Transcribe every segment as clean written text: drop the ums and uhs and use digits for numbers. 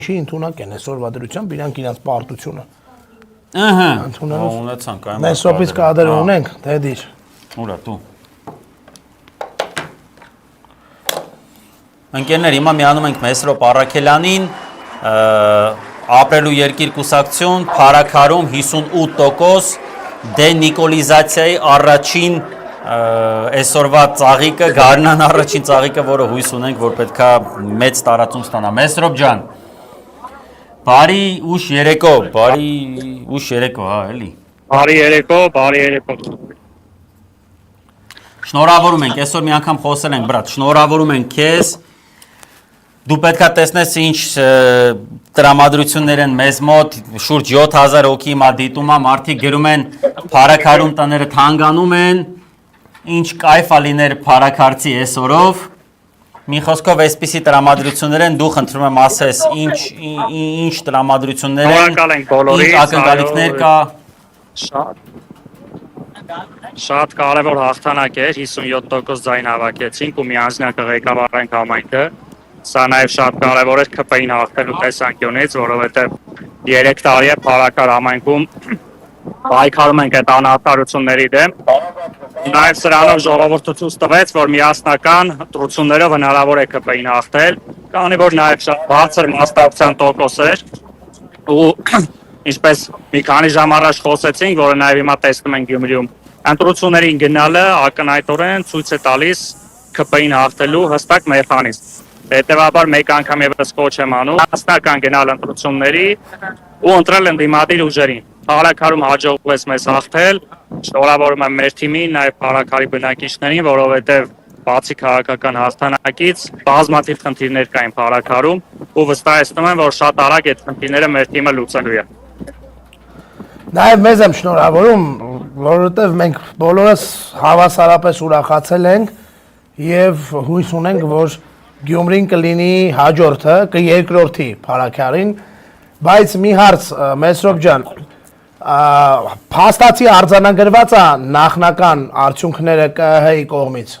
Չի ընդունակ են այսօրվա դրությամբ իրանք իրենց պարտությունը։ Ահա, ունեցանք այն։ Մենք սոփից կադրը ունենք, թե դիր։ Ուրա դու։ Ընկերներ, հիմա միանում ենք Մեսրոպ Առաքելյանին, ապրելու երկիր կուսակցություն, փարաքարում 58%, դենիկոլիզացիայի առաջին այսօրվա ծաղիկը, գարնան առաջին ծաղիկը, որը հույս ունենք, որ պետքա մեծ տարածում ստանա։ Մեսրոպ ջան, բարի ուշ երեկո, հա, էլի։ Բարի երեկո։ Շնորհավորում ենք, այսօր մի անգամ խոսել ենք, բրատ, շնորհավորում ենք քեզ։ Դու պետքա տեսնես ինչ տրամադրություններ են մեզ մոտ, շուրջ 7000 հոգի հիմա դիտում է, մարդիկ գրում են փարաքարում տները թանգանում են, ինչ կայֆ ա լիներ փարաքարցի այսօրով։ Մի խոսքով այսպիսի տրամադրություններ են, դու խնդրում եմ ասես ինչ տրամադրություններ են, Շնորհակալ ենք բոլորին, ինչ ակնկալիքներ կա։ Շատ կարևոր հաղթանակ էր, 57% ձայն հավաքեցինք ու միանձնյակը ղեկավարենք համայնքը։ Սա նաև շատ կարևոր էր ՔՊ-ին հաղթելու տեսանկյունից, որովհետև 3 տարի է փարաքար համայնքում պայքարում ենք այդ անարդարությունների դեմ։ Նաև սրանով ժողովուրդը ցույց տվեց, որ միասնական ընտրություններով հնարավոր է ՔՊ-ին հաղթել, քանի որ նաև շատ բարձր մասնակցության տոկոս էր ու ինչպես մի քանի ժամ առաջ խոսեցինք, որը նաև հիմա տեսնում ենք Գյումրիում, ընտրություններին գնալը ակնհայտորեն ցույց է տալիս ՔՊ-ին հաղթելու հստակ մեխանիզմ։ Հետևաբար մեկ անգամ եւս կոչ եմ անում մասնական գնալ ընտրությունների ու ընտրել ընդդիմադիր ուժերին։ Փարաքարում հաջողվեց մեզ հաղթել, շնորհավորում եմ մեր թիմին, նաև փարաքարի բնակիչներին, որովհետև բացի քաղաքական հաղթանակից բազմաթիվ խնդիրներ կային փարաքարում ու վստահեցնում եմ, որ շատ արագ այդ խնդիրները մեր թիմը լուծելու է։ Նաև մեզ եմ շնորհավորում, որովհետև մենք բոլորս հավասարապես ուրախացել ենք եւ հույս ունենք, որ Գյումրին կլինի հաջորդը, կերկրորդի փարաքարին, բայց մի հարց Մեսրոպ ջան, փաստացի արձանագրված է նախնական արդյունքները ԿՀ-ի կողմից։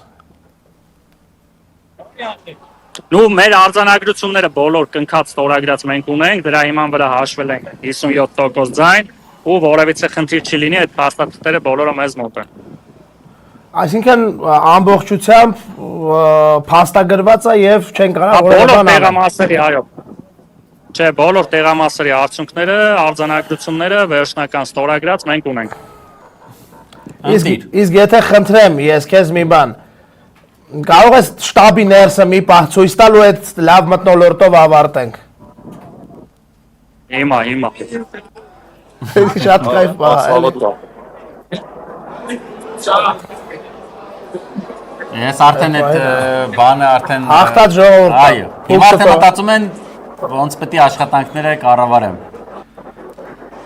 Ու մեր արձանագրությունները բոլոր կնքած ստորագրած մենք ունենք, դրա հիման վրա հաշվել ենք 57% ձայն ու որևիցե խնդիր չի լինի, այդ փաստաթղթերը բոլորը մեզ մոտ են։ Այսինքն ամբողջությամբ փաստագրված է եւ չեն կարող բոլոր տեղամասերի, այո։ Չէ, բոլոր տեղամասերի արդյունքները, արձանագրությունները վերջնական ստորագրած մենք ունենք։ Իսկ եթե խնդրեմ ես քեզ մի բան, կարող ես շտաբի ներսը մի պահ ցույց տալ ու այդ լավ մթնոլորտով ավարտենք։ Հիմա։ Շատ կայֆ բա։ Ես արդեն այդ բանը արդեն հաղթած ժողովուրդ։ Այո։ Հիմա արդեն մտածում են ոնց պետք է աշխատանքները կառավարեմ։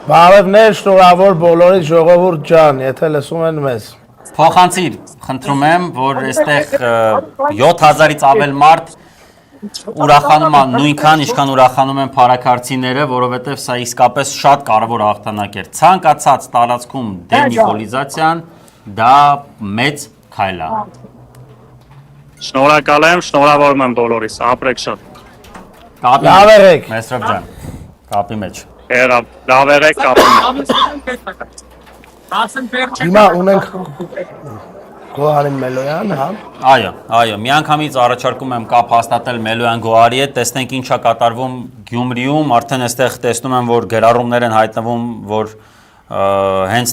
Բարևներ, շնորհավոր բոլորից ժողովուրդ ջան, եթե լսում են մեզ։ Փոխանցիր, խնդրում եմ, որ այստեղ 7000-ից ավել մարդ ուրախանում է նույնքան, ինչքան ուրախանում են փարաքարցիները, որովհետև սա իսկապես շատ կարևոր հաղթանակ էր։ Ցանկացած տարածքում դենիկոլիզացիան դա մեծ քայլ է։ Շնորհակալ եմ, շնորհավորում եմ բոլորիս, ապրեք շատ։ Լավ եղեք։ Մեսրոպ ջան, կապի մեջ։ Լավ եղեք, կապի մեջ։ Հիմա ունենք Գոհարին Մելոյան, հա։ Այո, միանգամից առաջարկում եմ կապ հաստատել Մելոյան Գոհարի հետ, տեսնենք ինչա կատարվում Գյումրիում, արդեն այստեղ տեսնում եմ, որ գրառումներ են հայտնվում, որ հենց